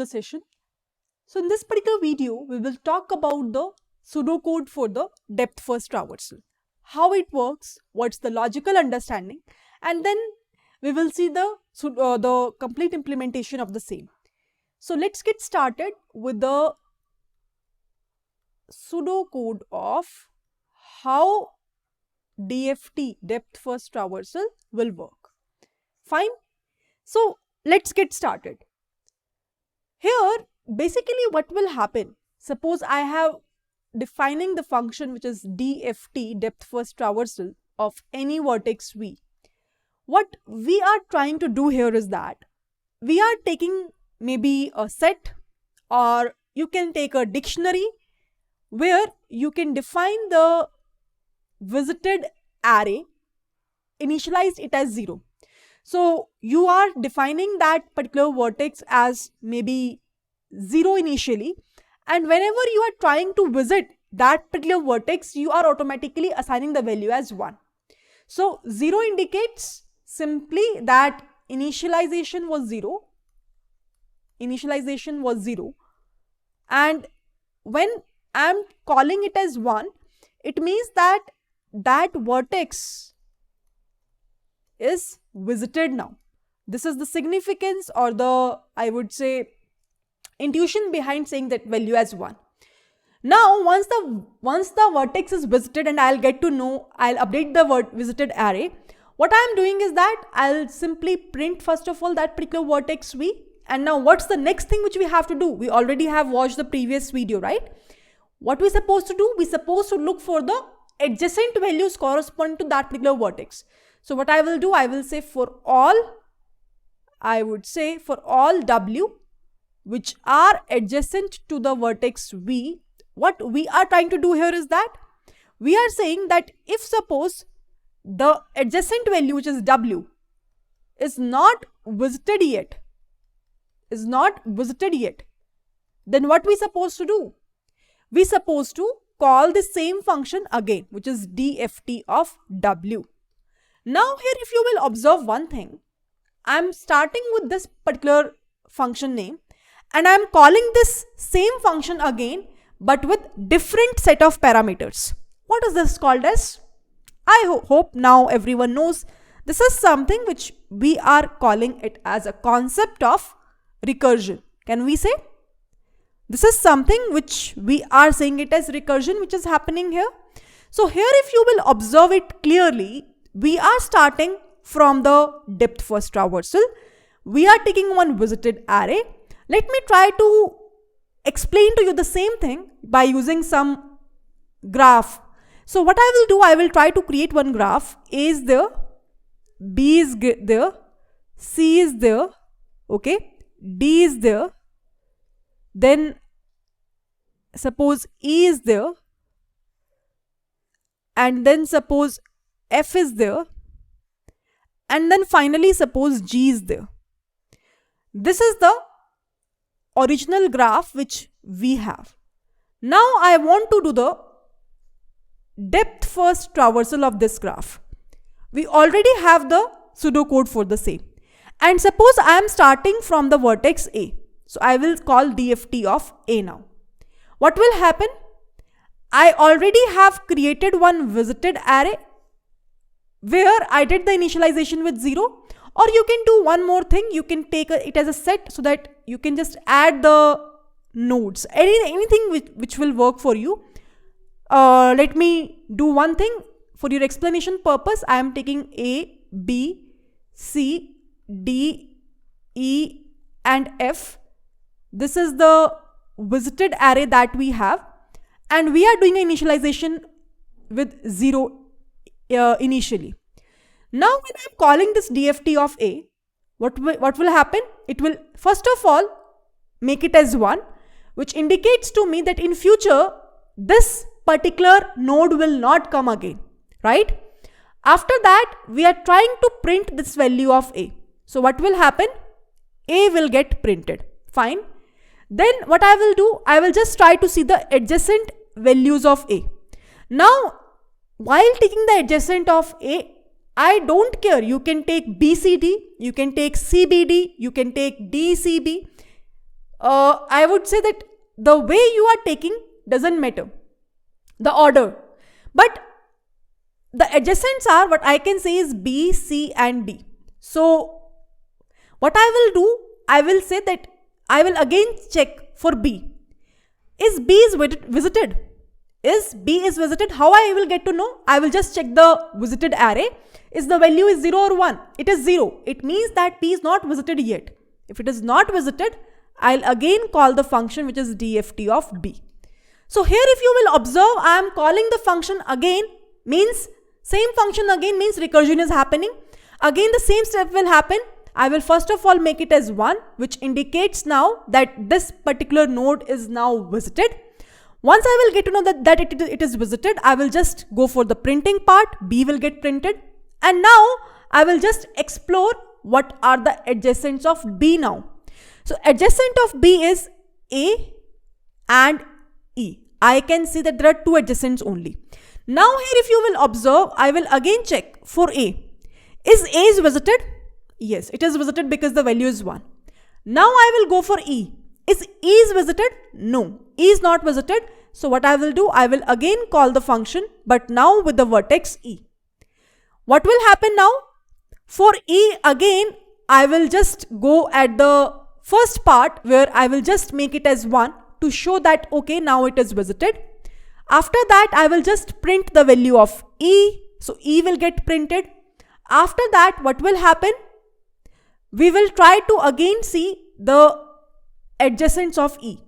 the session. So in this particular video, we will talk about the pseudocode for the depth first traversal, how it works, what's the logical understanding, and then we will see the complete implementation of the same. So let's get started with the pseudocode of how DFT, depth first traversal, will work. Fine. So let's get started. Here, basically what will happen, suppose I have defining the function which is DFT, depth first traversal, of any vertex V. What we are trying to do here is that we are taking maybe a set, or you can take a dictionary where you can define the visited array, initialize it as 0. So you are defining that particular vertex as maybe 0 initially, and whenever you are trying to visit that particular vertex, you are automatically assigning the value as 1. So 0 indicates simply that initialization was 0. And when I am calling it as 1, it means that that vertex is visited now. This is the significance, or the, I would say, intuition behind saying that value as 1. Now once the vertex is visited, and I'll get to know, I'll update the visited array. What I'm doing is that I'll simply print first of all that particular vertex V. And now what's the next thing which we have to do? We already have watched the previous video, right? What we're supposed to do? We're supposed to look for the adjacent values corresponding to that particular vertex. So what I will do, I will say for all W which are adjacent to the vertex V, what we are trying to do here is that we are saying that if suppose the adjacent value, which is W, is not visited yet, then what we supposed to do? We supposed to call the same function again, which is DFT of W. Now here, if you will observe one thing, I'm starting with this particular function name, and I'm calling this same function again, but with different set of parameters. What is this called as? I hope now everyone knows. This is something which we are calling it as a concept of recursion. Can we say? This is something which we are saying it as recursion, which is happening here. So here, if you will observe it clearly, we are starting from the depth first traversal. We are taking one visited array. Let me try to explain to you the same thing by using some graph. So what I will do, I will try to create one graph. A is there, B is there, C is there, okay, D is there, then suppose E is there, and then suppose F is there, and then finally suppose G is there. This is the original graph which we have. Now I want to do the depth first traversal of this graph. We already have the pseudocode for the same. And suppose I am starting from the vertex A. So I will call DFT of A now. What will happen? I already have created one visited array where I did the initialization with 0. Or you can do one more thing. You can take it as a set so that you can just add the nodes. Anything which will work for you. Let me do one thing. For your explanation purpose, I am taking A, B, C, D, E and F. This is the visited array that we have, and we are doing an initialization with 0 initially. Now when I am calling this DFT of A, what will happen? It will first of all make it as 1, which indicates to me that in future this particular node will not come again, right? After that, we are trying to print this value of A. So what will happen? A will get printed. Fine. Then what I will do, I will just try to see the adjacent values of A. Now, while taking the adjacent of A, I don't care. You can take BCD, you can take CBD, you can take DCB. I would say that the way you are taking doesn't matter, the order. But the adjacents are, what I can say is B, C and D. So what I will do, I will say that I will again check for B. Is B is visited? Is B is visited? How I will get to know? I will just check the visited array. Is the value is 0 or 1? It is 0. It means that B is not visited yet. If it is not visited, I'll again call the function which is dft of B. So here if you will observe, I am calling the function again, means same function again means recursion is happening. Again the same step will happen. I will first of all make it as 1, which indicates now that this particular node is now visited. Once I will get to know that it is visited, I will just go for the printing part. B will get printed. And now I will just explore what are the adjacents of B now. So adjacent of B is A and E. I can see that there are two adjacents only. Now here if you will observe, I will again check for A. Is A is visited? Yes, it is visited because the value is 1. Now I will go for E. Is E is visited? No, E is not visited. So what I will do, I will again call the function, but now with the vertex E. What will happen now? For E again, I will just go at the first part where I will just make it as 1 to show that okay, now it is visited. After that, I will just print the value of E. So E will get printed. After that, what will happen? We will try to again see the adjacents of E.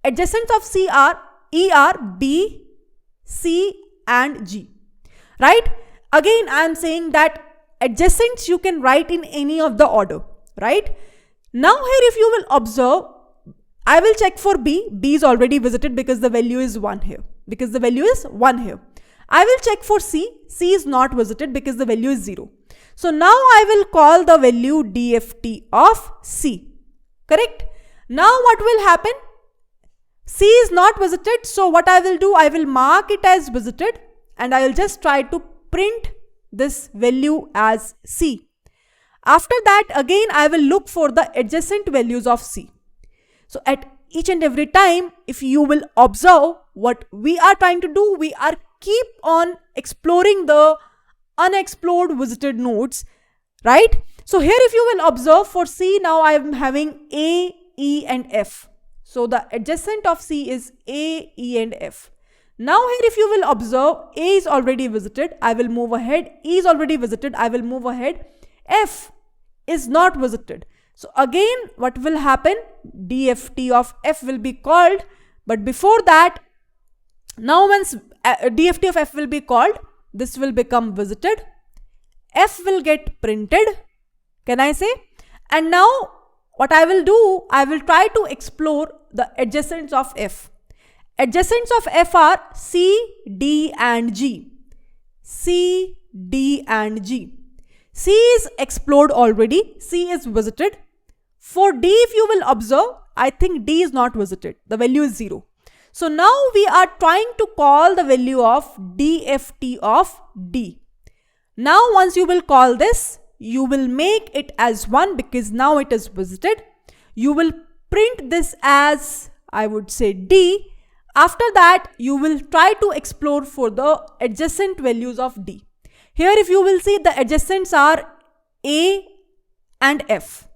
Adjacents of E are B, C and G. Right? Again, I am saying that adjacents you can write in any of the order. Right? Now here if you will observe, I will check for B. B is already visited because the value is 1 here. I will check for C. C is not visited because the value is 0. So now I will call the value dft of C. Correct? Now what will happen? C is not visited. So what I will do, I will mark it as visited and I will just try to print this value as C. After that, again, I will look for the adjacent values of C. So at each and every time, if you will observe what we are trying to do, we are keep on exploring the unexplored visited nodes, right? So here if you will observe for C, now I am having A, E and F. So the adjacent of C is A, E and F. Now here if you will observe, A is already visited, I will move ahead. E is already visited, I will move ahead. F is not visited. So again what will happen? dft of F will be called. But before that, now once dft of F will be called, this will become visited. F will get printed. Can I say? And now what I will do, I will try to explore the adjacents of F. Adjacents of F are C, D and G. C, D and G. C is explored already. C is visited. For D, if you will observe, I think D is not visited. The value is 0. So now we are trying to call the value of dft of D. Now once you will call this, you will make it as 1 because now it is visited. You will print this as, I would say, D. After that, you will try to explore for the adjacent values of D. Here if you will see, the adjacents are A and F.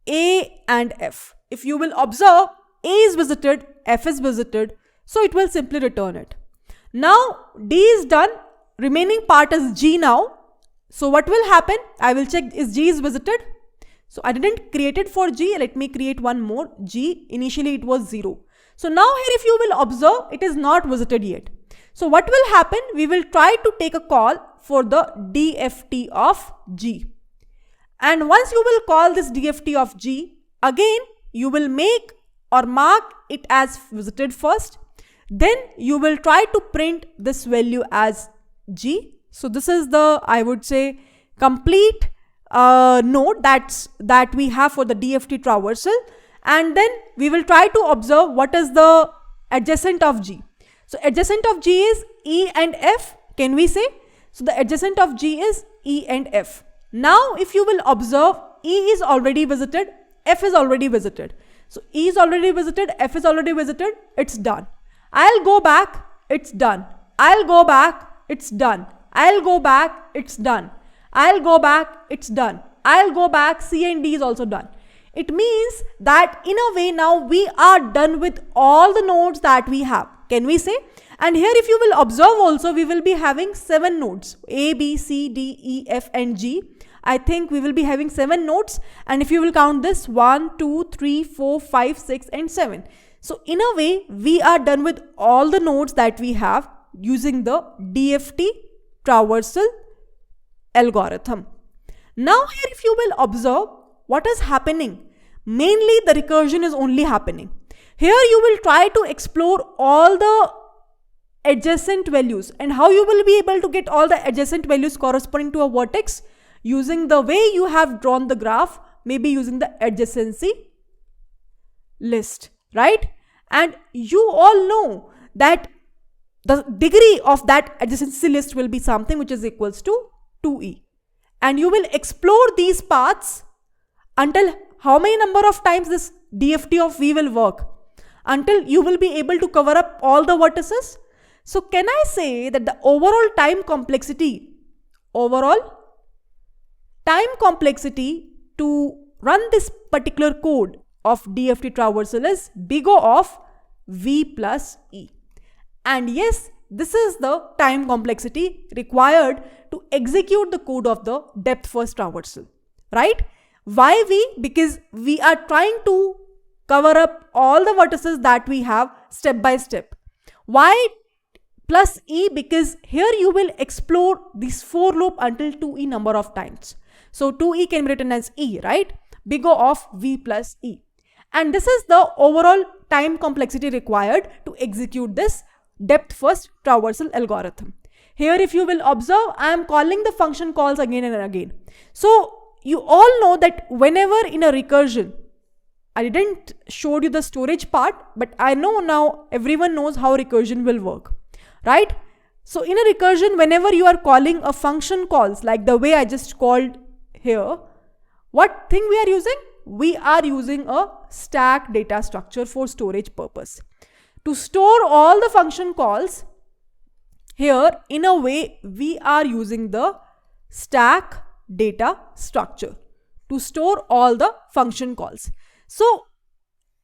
A and F. If you will observe, A is visited, F is visited, so it will simply return it. Now D is done, remaining part is G now. So what will happen? I will check is G is visited. So I didn't create it for G, let me create one more. G, initially it was 0. So now here if you will observe, it is not visited yet. So what will happen? We will try to take a call for the dft of G. And once you will call this dft of G, again you will make or mark it as visited first. Then you will try to print this value as G. So this is the, I would say, complete node that we have for the dft traversal. And then we will try to observe what is the adjacent of G. So adjacent of G is E and F. Can we say? So the adjacent of G is E and F. Now if you will observe, E is already visited, F is already visited. So E is already visited, F is already visited, it's done. I'll go back, it's done. I'll go back, it's done. I'll go back, it's done. I'll go back, it's done. I'll go back, C and D is also done. It means that in a way now we are done with all the nodes that we have. Can we say? And here if you will observe also, we will be having 7 nodes. A, B, C, D, E, F and G. I think we will be having 7 nodes. And if you will count this, 1, 2, 3, 4, 5, 6 and 7. So in a way, we are done with all the nodes that we have using the DFT traversal algorithm. Now here if you will observe what is happening, mainly the recursion is only happening. Here you will try to explore all the adjacent values, and how you will be able to get all the adjacent values corresponding to a vertex using the way you have drawn the graph, maybe using the adjacency list, right? And you all know that the degree of that adjacency list will be something which is equals to 2e, and you will explore these paths until how many number of times this DFT of V will work, until you will be able to cover up all the vertices. So can I say that the overall time complexity to run this particular code of DFT traversal is big O of V plus E. And yes, this is the time complexity required to execute the code of the depth first traversal, right? Why V? Because we are trying to cover up all the vertices that we have step by step. Why plus E? Because here you will explore this for loop until 2e number of times. So 2e can be written as E, right? Big O of V plus E. And this is the overall time complexity required to execute this depth first traversal algorithm. Here if you will observe, I am calling the function calls again and again. So you all know that whenever in a recursion, I didn't show you the storage part, but I know now everyone knows how recursion will work, right? So in a recursion, whenever you are calling a function calls, like the way I just called here, what thing we are using? We are using a stack data structure for storage purpose. To store all the function calls, here in a way we are using the stack data structure to store all the function calls. So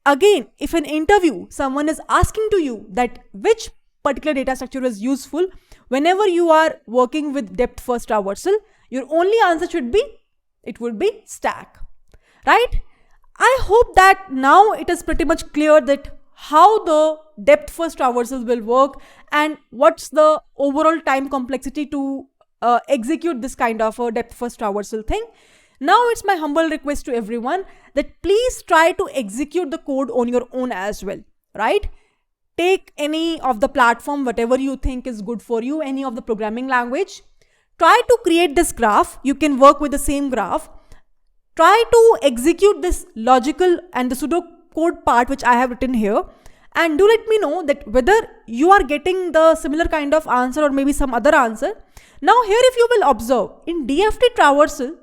again, if in interview someone is asking to you that which particular data structure is useful whenever you are working with depth first traversal, your only answer should be, it would be stack, right? I hope that now it is pretty much clear that how the depth first traversals will work and what's the overall time complexity to execute this kind of a depth first traversal thing. Now it's my humble request to everyone that please try to execute the code on your own as well, right? Take any of the platform, whatever you think is good for you, any of the programming language. Try to create this graph. You can work with the same graph. Try to execute this logical and the pseudo code part which I have written here, and do let me know that whether you are getting the similar kind of answer or maybe some other answer. Now here if you will observe, in DFT traversal,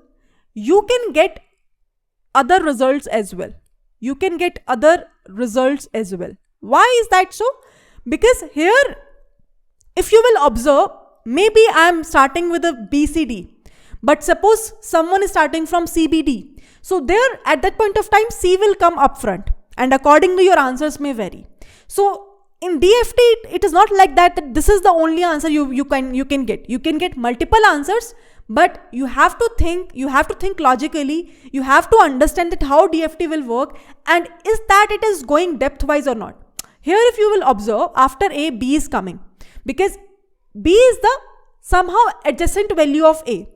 you can get other results as well. You can get other results as well. Why is that so? Because here, if you will observe, maybe I am starting with a BCD, but suppose someone is starting from CBD. So there at that point of time, C will come up front, and accordingly your answers may vary. So in DFT, it is not like that this is the only answer you can get. You can get multiple answers, but you have to think logically. You have to understand that how DFT will work and is that it is going depth wise or not. Here if you will observe, after A, B is coming because B is the somehow adjacent value of A.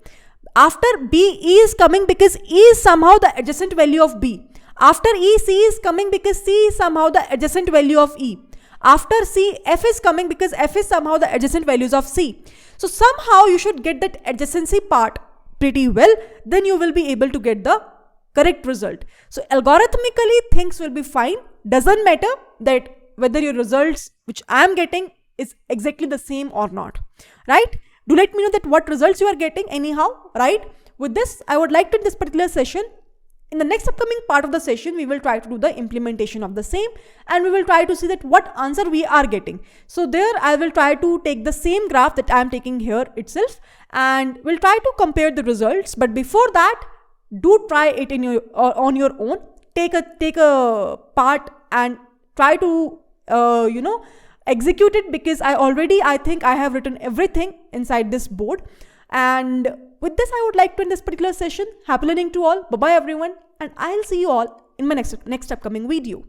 After B, E is coming because E is somehow the adjacent value of B. After E, C is coming because C is somehow the adjacent value of E. After C, F is coming because F is somehow the adjacent values of C. So somehow you should get that adjacency part pretty well. Then you will be able to get the correct result. So algorithmically things will be fine. Doesn't matter that whether your results which I am getting is exactly the same or not, right? Do let me know that what results you are getting anyhow, right? With this, I would like to in this particular session In the next upcoming part of the session, we will try to do the implementation of the same, and we will try to see that what answer we are getting. So there I will try to take the same graph that I am taking here itself, and we'll try to compare the results. But before that, do try it in your on your own. Take a part and try to execute it, because I think I have written everything inside this board. And with this, I would like to end this particular session. Happy learning to all. Bye bye everyone, and I'll see you all in my next upcoming video.